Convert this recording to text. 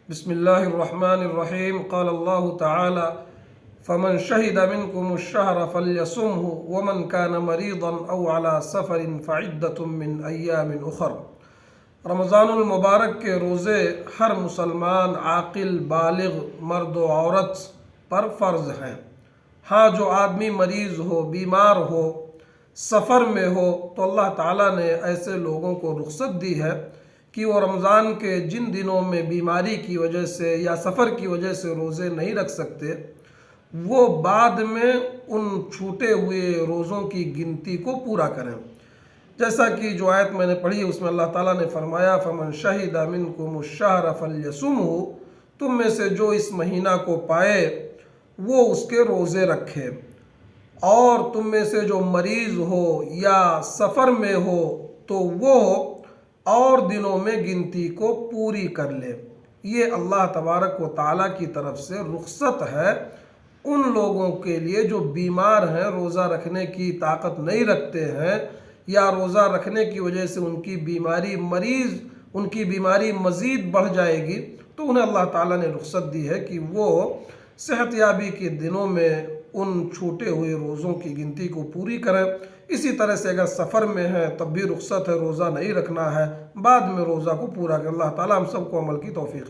بسم اللہ الرحمن الرحیم قال اللہ تعالی فمن شہد منکم الشہر فلیصمہ ومن کان مریضا او علی سفر فعدۃ من ایام اخر۔ رمضان المبارک کے روزے ہر مسلمان عاقل بالغ مرد و عورت پر فرض ہیں۔ ہاں جو آدمی مریض ہو، بیمار ہو، سفر میں ہو تو اللہ تعالیٰ نے ایسے لوگوں کو رخصت دی ہے کہ وہ رمضان کے جن دنوں میں بیماری کی وجہ سے یا سفر کی وجہ سے روزے نہیں رکھ سکتے، وہ بعد میں ان چھوٹے ہوئے روزوں کی گنتی کو پورا کریں۔ جیسا کہ جو آیت میں نے پڑھی اس میں اللہ تعالیٰ نے فرمایا فَمَنْ شَهِدَ مِنْكُمُ الشَّهْرَ فَلْيَصُمْهُ، تم میں سے جو اس مہینہ کو پائے وہ اس کے روزے رکھے، اور تم میں سے جو مریض ہو یا سفر میں ہو تو وہ اور دنوں میں گنتی کو پوری کر لے۔ یہ اللہ تبارک و تعالیٰ کی طرف سے رخصت ہے ان لوگوں کے لیے جو بیمار ہیں، روزہ رکھنے کی طاقت نہیں رکھتے ہیں، یا روزہ رکھنے کی وجہ سے ان کی بیماری مزید بڑھ جائے گی، تو انہیں اللہ تعالیٰ نے رخصت دی ہے کہ وہ صحت یابی کے دنوں میں ان چھوٹے ہوئے روزوں کی گنتی کو پوری کریں۔ اسی طرح سے اگر سفر میں ہے تب بھی رخصت ہے، روزہ نہیں رکھنا ہے، بعد میں روزہ کو پورا کریں۔ اللہ تعالیٰ ہم سب کو عمل کی توفیق عطا فرمائے۔